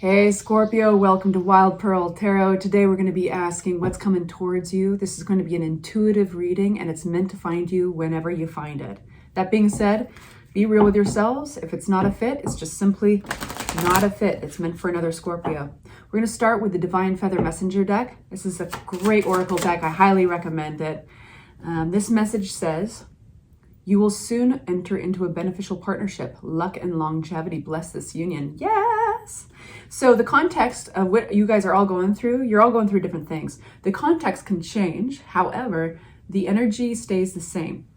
Hey Scorpio, welcome to Wild Pearl Tarot. Today we're going to be asking what's coming towards you. This is going to be an intuitive reading and it's meant to find you whenever you find it. That being said, be real with yourselves. If it's not a fit, it's just simply not a fit. It's meant for another Scorpio. We're going to start with the Divine Feather Messenger deck. This is a great oracle deck. I highly recommend it. This message says, you will soon enter into a beneficial partnership. Luck and longevity bless this union. Yes! So the context of what you guys are all going through, you're all going through different things. The context can change. However, the energy stays the same.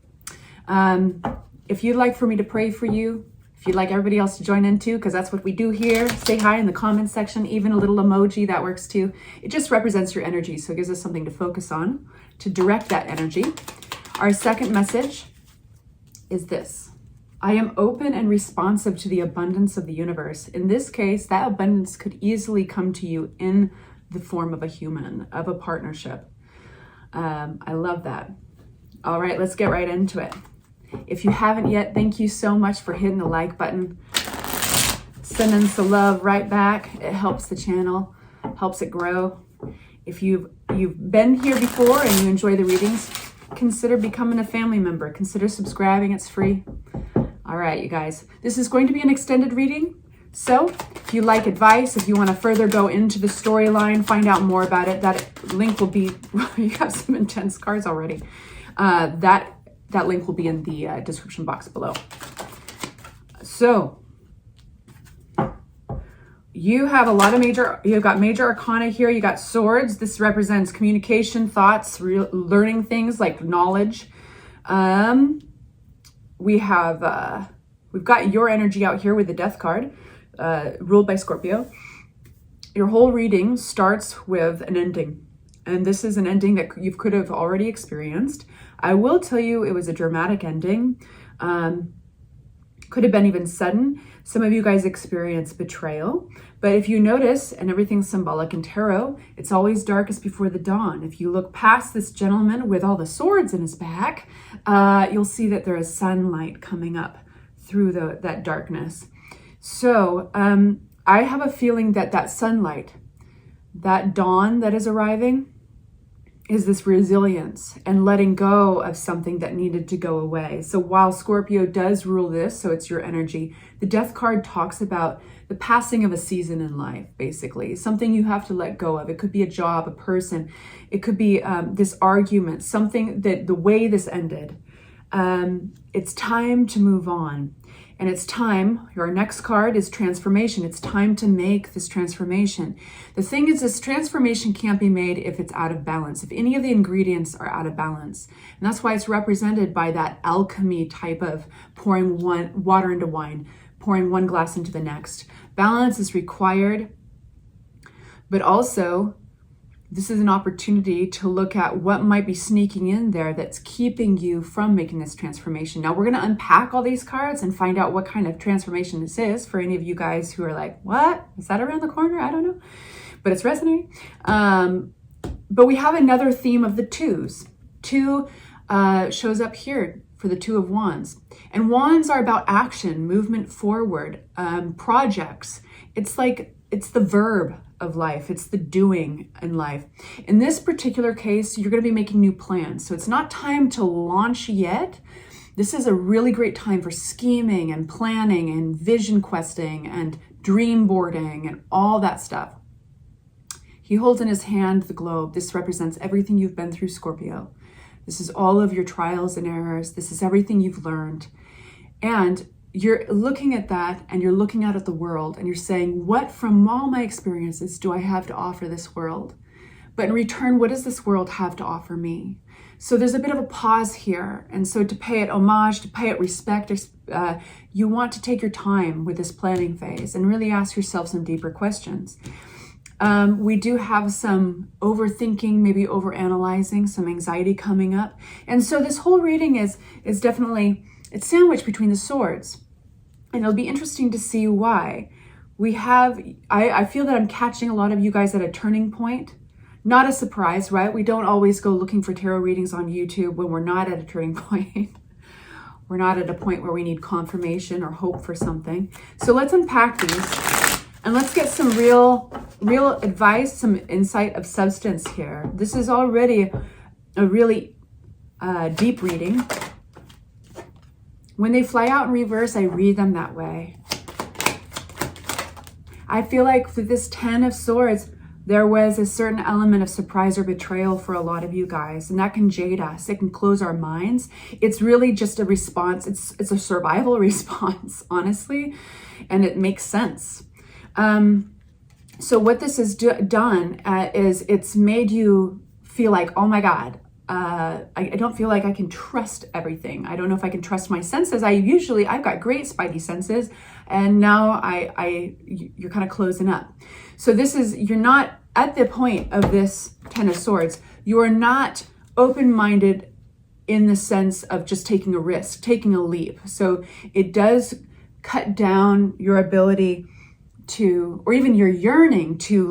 If you'd like for me to pray for you, if you'd like everybody else to join in too, because that's what we do here, say hi in the comments section, even a little emoji, that works too. It just represents your energy, so it gives us something to focus on, to direct that energy. Our second message is this. I am open and responsive to the abundance of the universe. In this case, that abundance could easily come to you in the form of a human, of a partnership. I love that. All right, let's get right into it. If you haven't yet, thank you so much for hitting the like button. Sending some love right back. It helps the channel, helps it grow. If you've been here before and you enjoy the readings, consider becoming a family member. Consider subscribing, it's free. All right, you guys, this is going to be an extended reading. So if you like advice, if you want to further go into the storyline, find out more about it, that link will be, you have some intense cards already. That link will be in the description box below. So you have a lot of you've got major arcana here. You got swords. This represents communication, thoughts, learning things like knowledge. We've got your energy out here with the death card, ruled by Scorpio. Your whole reading starts with an ending. And this is an ending that you could have already experienced. I will tell you it was a dramatic ending. Could have been even sudden. Some of you guys experience betrayal. But if you notice, and everything's symbolic in tarot, it's always darkest before the dawn. If you look past this gentleman with all the swords in his back, you'll see that there is sunlight coming up through that darkness. So I have a feeling that that sunlight, that dawn that is arriving, is this resilience and letting go of something that needed to go away. So while Scorpio does rule this, so it's your energy, the death card talks about the passing of a season in life, basically. Something you have to let go of. It could be a job, a person. It could be this argument, something that the way this ended. It's time to move on. And it's time, your next card is transformation. It's time to make this transformation. The thing is, this transformation can't be made if it's out of balance, if any of the ingredients are out of balance. And that's why it's represented by that alchemy type of pouring water into wine, pouring one glass into the next. Balance is required, but also this is an opportunity to look at what might be sneaking in there that's keeping you from making this transformation. Now, we're going to unpack all these cards and find out what kind of transformation this is for any of you guys who are like, what? Is that around the corner? I don't know. But it's resonating. But we have another theme of the twos. Two shows up here for the Two of Wands. And wands are about action, movement forward, projects. It's the verb of life. It's the doing in life. In this particular case, you're going to be making new plans. So it's not time to launch yet. This is a really great time for scheming and planning and vision questing and dream boarding and all that stuff. He holds in his hand the globe. This represents everything you've been through, Scorpio. This is all of your trials and errors. This is everything you've learned. And you're looking at that and you're looking out at the world and you're saying, what from all my experiences do I have to offer this world? But in return, what does this world have to offer me? So there's a bit of a pause here. And so to pay it homage, to pay it respect, you want to take your time with this planning phase and really ask yourself some deeper questions. We do have some overthinking, maybe overanalyzing, some anxiety coming up. And so this whole reading is definitely, it's sandwiched between the swords. And it'll be interesting to see why. I feel that I'm catching a lot of you guys at a turning point. Not a surprise, right? We don't always go looking for tarot readings on YouTube when we're not at a turning point. We're not at a point where we need confirmation or hope for something. So let's unpack these. And let's get some real advice, some insight of substance here. This is already a really deep reading. When they fly out in reverse, I read them that way. I feel like with this 10 of Swords, there was a certain element of surprise or betrayal for a lot of you guys, and that can jade us. It can close our minds. It's really just a response. It's a survival response, honestly, and it makes sense. So what this has done is it's made you feel like, oh my God, I don't feel like I can trust everything. I don't know if I can trust my senses. I've got great spidey senses, and now you're kind of closing up. So you're not at the point of this 10 of Swords. You are not open-minded in the sense of just taking a risk, taking a leap. So it does cut down your ability to, or even your yearning to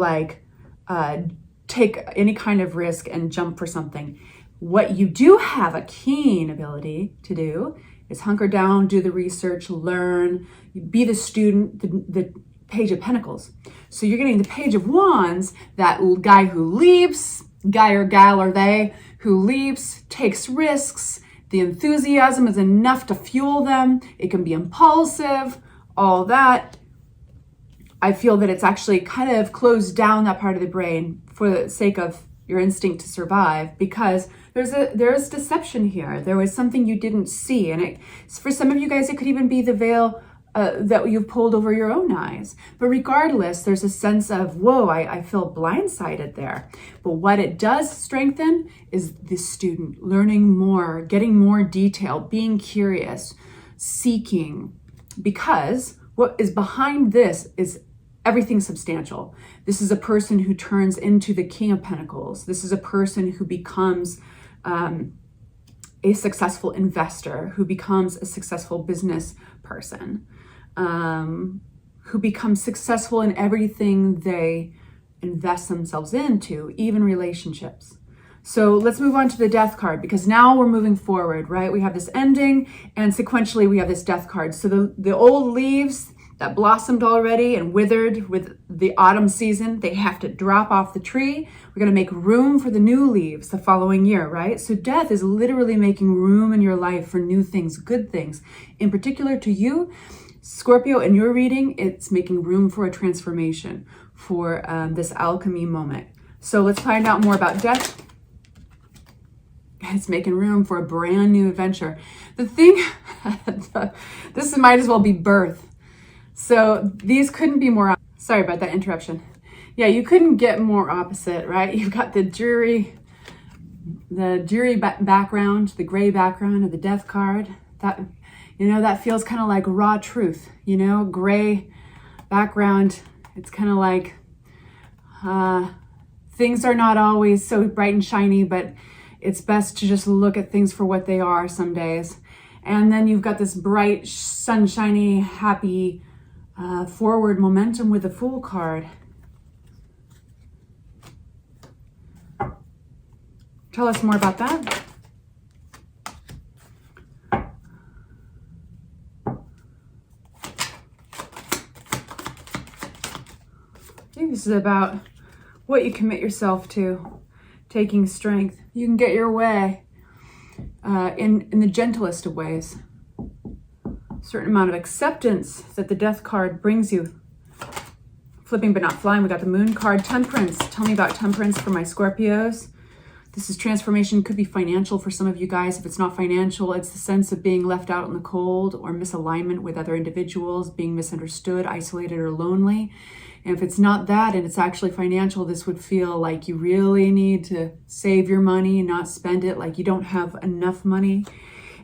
take any kind of risk and jump for something. What you do have a keen ability to do is hunker down, do the research, learn, be the student, the Page of Pentacles. So you're getting the Page of Wands, that guy who leaps, guy or gal or they, who leaps, takes risks. The enthusiasm is enough to fuel them. It can be impulsive, all that. I feel that it's actually kind of closed down that part of the brain for the sake of your instinct to survive, because there's deception here. There was something you didn't see, and for some of you guys, it could even be the veil that you've pulled over your own eyes. But regardless, there's a sense of, whoa, I feel blindsided there. But what it does strengthen is the student learning more, getting more detail, being curious, seeking, because what is behind this is everything substantial. This is a person who turns into the King of Pentacles. This is a person who becomes a successful investor, who becomes a successful business person, who becomes successful in everything they invest themselves into, even relationships. So let's move on to the Death card, because now we're moving forward, right? We have this ending, and sequentially we have this Death card. So the old leaves that blossomed already and withered with the autumn season, they have to drop off the tree. We're going to make room for the new leaves the following year, right? So death is literally making room in your life for new things, good things. In particular to you, Scorpio, in your reading, it's making room for a transformation, for this alchemy moment. So let's find out more about death. It's making room for a brand new adventure. The thing, this might as well be birth. So these couldn't be more, sorry about that interruption. Yeah, you couldn't get more opposite, right? You've got the dreary background, the gray background of the Death card. That, that feels kind of like raw truth, gray background. It's kind of like things are not always so bright and shiny, but it's best to just look at things for what they are some days. And then you've got this bright, sunshiny, happy, forward momentum with the Fool card. Tell us more about that. I think this is about what you commit yourself to, taking strength. You can get your way in the gentlest of ways. Certain amount of acceptance that the Death card brings you. Flipping but not flying, we got the Moon card. Temperance. Tell me about temperance for my Scorpios. This is transformation. Could be financial for some of you guys. If it's not financial, it's the sense of being left out in the cold or misalignment with other individuals, being misunderstood, isolated, or lonely. And if it's not that and it's actually financial, this would feel like you really need to save your money and not spend it, like you don't have enough money.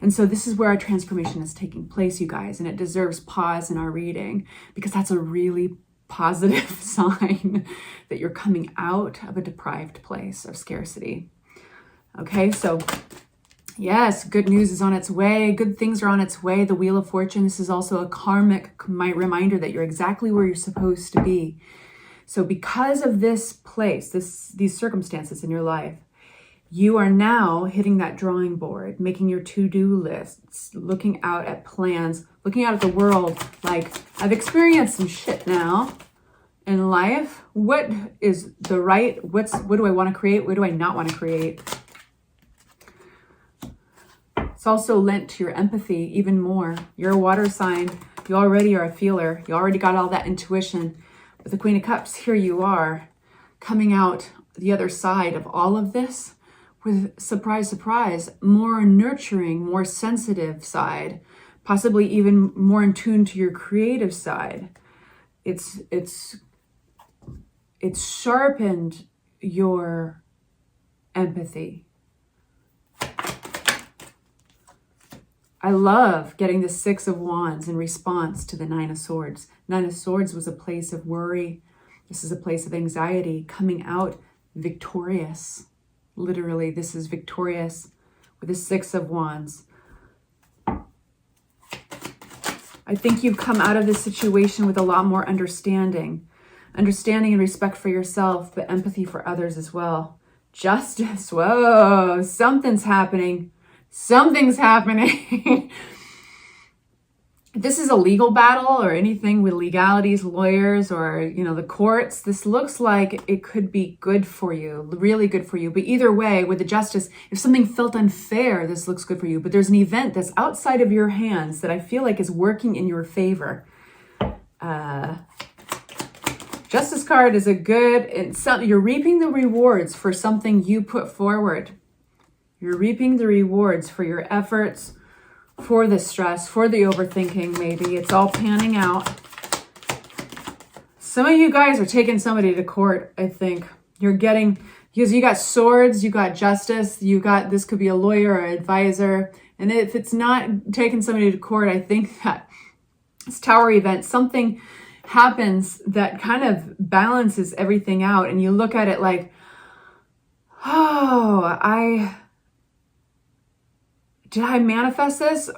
And so this is where our transformation is taking place, you guys, and it deserves pause in our reading, because that's a really positive sign that you're coming out of a deprived place of scarcity. Okay, so yes, good news is on its way. Good things are on its way. The Wheel of Fortune. This is also a karmic reminder that you're exactly where you're supposed to be. So because of this place, these circumstances in your life, you are now hitting that drawing board, making your to-do lists, looking out at plans, looking out at the world like, I've experienced some shit now. in life. What is the right, what do I want to create? What do I not want to create? It's also lent to your empathy even more. You're a water sign. You already are a feeler. You already got all that intuition. With the Queen of Cups, here you are coming out the other side of all of this with, surprise, surprise, more nurturing, more sensitive side, possibly even more in tune to your creative side. It's sharpened your empathy. I love getting the Six of Wands in response to the Nine of Swords. Nine of Swords was a place of worry. This is a place of anxiety, coming out victorious. Literally, this is victorious with the Six of Wands. I think you've come out of this situation with a lot more understanding. Understanding and respect for yourself, but empathy for others as well. Justice. Whoa, something's happening. Something's happening. This is a legal battle or anything with legalities, lawyers, or, you know, the courts. This looks like it could be good for you, really good for you. But either way, with the justice, if something felt unfair, this looks good for you. But there's an event that's outside of your hands that I feel like is working in your favor. Justice card is a good, you're reaping the rewards for something you put forward. You're reaping the rewards for your efforts, for the stress, for the overthinking, maybe. It's all panning out. Some of you guys are taking somebody to court, I think. You're getting, because you got swords, you got justice, you got, this could be a lawyer or an advisor. And if it's not taking somebody to court, I think that this Tower event, something happens that kind of balances everything out. And you look at it like, oh, did I manifest this?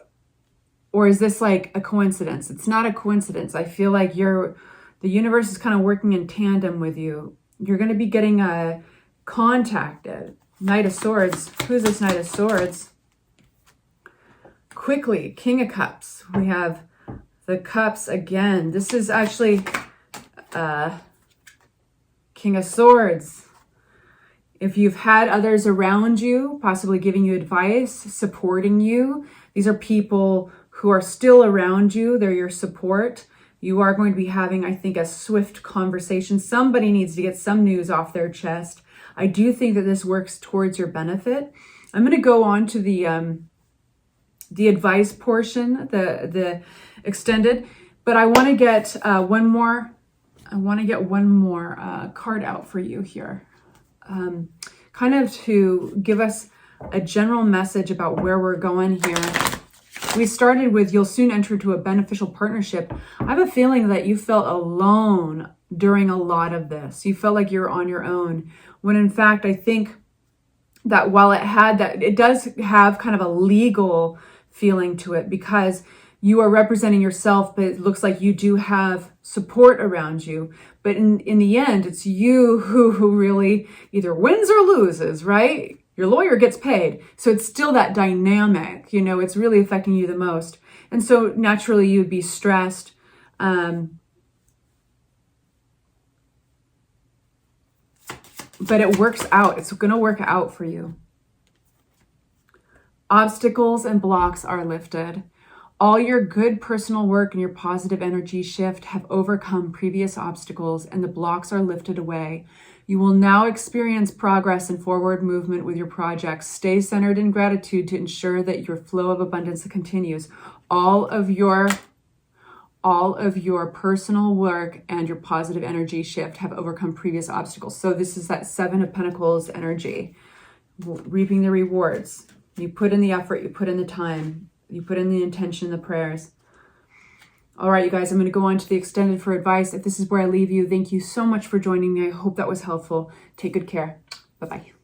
Or is this like a coincidence? It's not a coincidence. I feel like the universe is kind of working in tandem with you. You're going to be getting contacted. Knight of Swords. Who's this Knight of Swords? Quickly, King of Cups. We have the Cups again. This is actually King of Swords. If you've had others around you, possibly giving you advice, supporting you, these are people who are still around you. They're your support. You are going to be having, I think, a swift conversation. Somebody needs to get some news off their chest. I do think that this works towards your benefit. I'm going to go on to the advice portion, the extended, but I want to get one more. I want to get one more card out for you here. Kind of to give us a general message about where we're going here. We started with, you'll soon enter into a beneficial partnership. I have a feeling that you felt alone during a lot of this. You felt like you're on your own, when in fact, I think that while it does have kind of a legal feeling to it, because you are representing yourself, but it looks like you do have support around you. But in the end, it's you who really either wins or loses, right? Your lawyer gets paid. So it's still that dynamic, you know, it's really affecting you the most. And so naturally you'd be stressed. But it works out. It's going to work out for you. Obstacles and blocks are lifted. All your good personal work and your positive energy shift have overcome previous obstacles, and the blocks are lifted away. You will now experience progress and forward movement with your projects. Stay centered in gratitude to ensure that your flow of abundance continues. All of your personal work and your positive energy shift have overcome previous obstacles. So this is that Seven of Pentacles energy, reaping the rewards. You put in the effort, you put in the time, you put in the intention, the prayers. All right, you guys, I'm going to go on to the extended for advice. If this is where I leave you, thank you so much for joining me. I hope that was helpful. Take good care. Bye-bye.